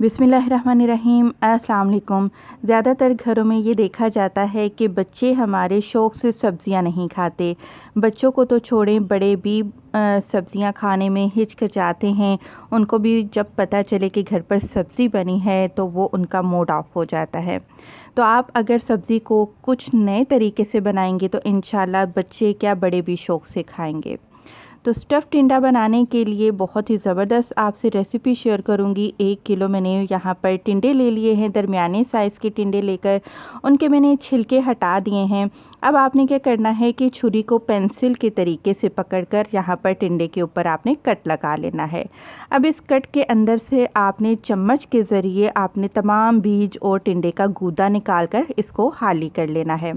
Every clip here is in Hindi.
बिस्मिल्लाहिर्रहमानिर्रहीम। अस्सलाम वालेकुम। ज़्यादातर घरों में ये देखा जाता है कि बच्चे हमारे शौक़ से सब्ज़ियाँ नहीं खाते। बच्चों को तो छोड़ें, बड़े भी सब्ज़ियाँ खाने में हिचकिचाते हैं। उनको भी जब पता चले कि घर पर सब्ज़ी बनी है तो वो उनका मूड ऑफ हो जाता है। तो आप अगर सब्ज़ी को कुछ नए तरीके से बनाएंगे तो इंशाल्लाह बच्चे क्या बड़े भी शौक़ से खाएंगे। तो स्टफ़ टिंडा बनाने के लिए बहुत ही ज़बरदस्त आपसे रेसिपी शेयर करूंगी। 1 किलो मैंने यहाँ पर टिंडे ले लिए हैं। दरमियाने साइज़ के टिंडे लेकर उनके मैंने छिलके हटा दिए हैं। अब आपने क्या करना है कि छुरी को पेंसिल के तरीके से पकड़कर यहाँ पर टिंडे के ऊपर आपने कट लगा लेना है। अब इस कट के अंदर से आपने चम्मच के ज़रिए आपने तमाम बीज और टिंडे का गूदा निकाल कर इसको खाली कर लेना है।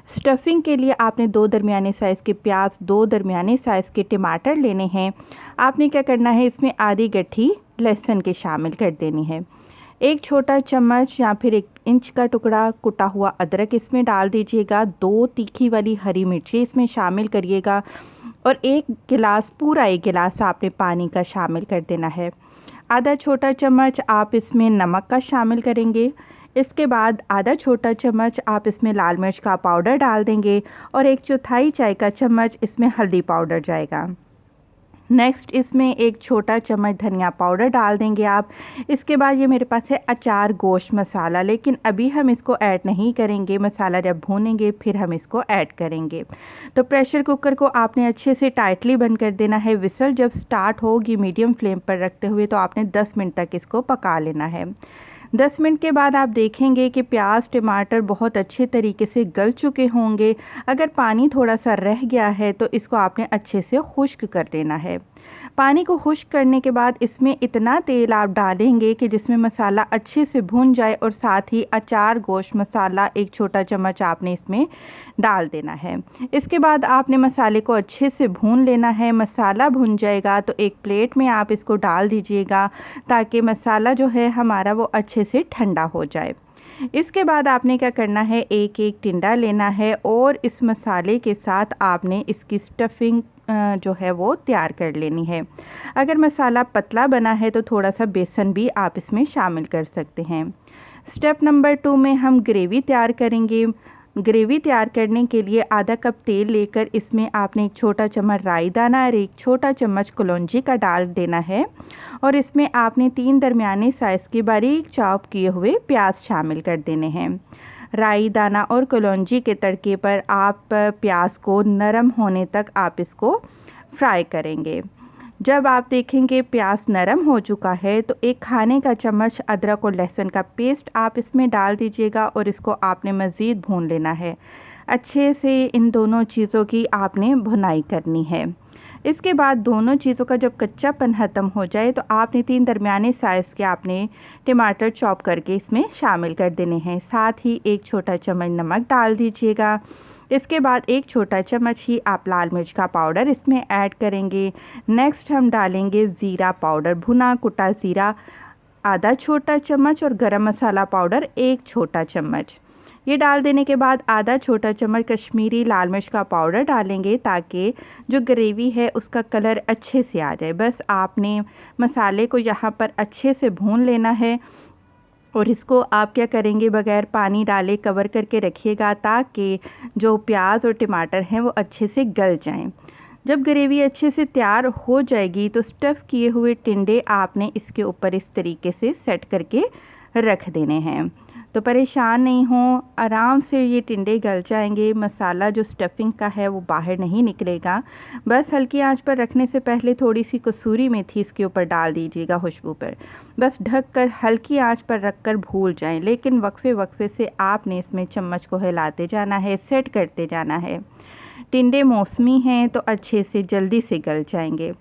स्टफिंग के लिए आपने 2 दरमियाने साइज़ के प्याज, 2 दरमियाने साइज़ के टमाटर लेने हैं। आपने क्या करना है, इसमें आधी गट्ठी लहसुन के शामिल कर देनी है। 1 छोटा चम्मच या फिर 1 इंच का टुकड़ा कुटा हुआ अदरक इसमें डाल दीजिएगा। 2 तीखी वाली हरी मिर्ची इसमें शामिल करिएगा और 1 गिलास, पूरा 1 गिलास आपने पानी का शामिल कर देना है। आधा छोटा चम्मच आप इसमें नमक का शामिल करेंगे। इसके बाद आधा छोटा चम्मच आप इसमें लाल मिर्च का पाउडर डाल देंगे और 1/4 चाय का चम्मच इसमें हल्दी पाउडर जाएगा। नेक्स्ट इसमें 1 छोटा चम्मच धनिया पाउडर डाल देंगे आप। इसके बाद ये मेरे पास है अचार गोश्त मसाला, लेकिन अभी हम इसको ऐड नहीं करेंगे। मसाला जब भूनेंगे फिर हम इसको ऐड करेंगे। तो प्रेशर कुकर को आपने अच्छे से टाइटली बंद कर देना है। विसल जब स्टार्ट होगी मीडियम फ्लेम पर रखते हुए तो आपने 10 मिनट तक इसको पका लेना है। 10 मिनट के बाद आप देखेंगे कि प्याज टमाटर बहुत अच्छे तरीके से गल चुके होंगे। अगर पानी थोड़ा सा रह गया है तो इसको आपने अच्छे से खुश्क कर लेना है। पानी को खुश्क करने के बाद इसमें इतना तेल आप डालेंगे कि जिसमें मसाला अच्छे से भुन जाए और साथ ही अचार गोश्त मसाला 1 छोटा चम्मच आपने इसमें डाल देना है। इसके बाद आपने मसाले को अच्छे से भून लेना है। मसाला भुन जाएगा तो एक प्लेट में आप इसको डाल दीजिएगा ताकि मसाला जो है हमारा वो अच्छे से ठंडा हो जाए। इसके बाद आपने क्या करना है, एक टिंडा लेना है और इस मसाले के साथ आपने इसकी स्टफिंग जो है वो तैयार कर लेनी है। अगर मसाला पतला बना है तो थोड़ा सा बेसन भी आप इसमें शामिल कर सकते हैं। स्टेप नंबर 2 में हम ग्रेवी तैयार करेंगे। ग्रेवी तैयार करने के लिए आधा कप तेल लेकर इसमें आपने 1 छोटा चम्मच राई दाना और 1 छोटा चम्मच कलौंजी का डाल देना है और इसमें आपने 3 दरमियाने साइज़ के बारीक चॉप किए हुए प्याज शामिल कर देने हैं। राई दाना और कलौंजी के तड़के पर आप प्याज को नरम होने तक आप इसको फ्राई करेंगे। जब आप देखेंगे प्याज नरम हो चुका है तो 1 खाने का चम्मच अदरक और लहसुन का पेस्ट आप इसमें डाल दीजिएगा और इसको आपने मज़ीद भून लेना है। अच्छे से इन दोनों चीज़ों की आपने भुनाई करनी है। इसके बाद दोनों चीज़ों का जब कच्चापन ख़त्म हो जाए तो आपने 3 दरमियाने साइज़ के आपने टमाटर चॉप करके इसमें शामिल कर देने हैं। साथ ही 1 छोटा चम्मच नमक डाल दीजिएगा। इसके बाद 1 छोटा चम्मच ही आप लाल मिर्च का पाउडर इसमें ऐड करेंगे। नेक्स्ट हम डालेंगे ज़ीरा पाउडर, भुना कुटा ज़ीरा आधा छोटा चम्मच और गरम मसाला पाउडर 1 छोटा चम्मच। ये डाल देने के बाद आधा छोटा चम्मच कश्मीरी लाल मिर्च का पाउडर डालेंगे ताकि जो ग्रेवी है उसका कलर अच्छे से आ जाए। बस आपने मसाले को यहाँ पर अच्छे से भून लेना है और इसको आप क्या करेंगे, बगैर पानी डाले कवर करके रखिएगा ताकि जो प्याज और टमाटर हैं वो अच्छे से गल जाएं। जब ग्रेवी अच्छे से तैयार हो जाएगी तो स्टफ़ किए हुए टिंडे आपने इसके ऊपर इस तरीके से सेट करके रख देने हैं। तो परेशान नहीं हो, आराम से ये टिंडे गल जाएंगे। मसाला जो स्टफिंग का है वो बाहर नहीं निकलेगा। बस हल्की आंच पर रखने से पहले थोड़ी सी कसूरी मेथी इसके ऊपर डाल दीजिएगा खुशबू पर। बस ढककर हल्की आंच पर रखकर भूल जाएं, लेकिन वक्फे वक्फे से आपने इसमें चम्मच को हिलाते जाना है, सेट करते जाना है। टिंडे मौसमी हैं तो अच्छे से जल्दी से गल जाएंगे।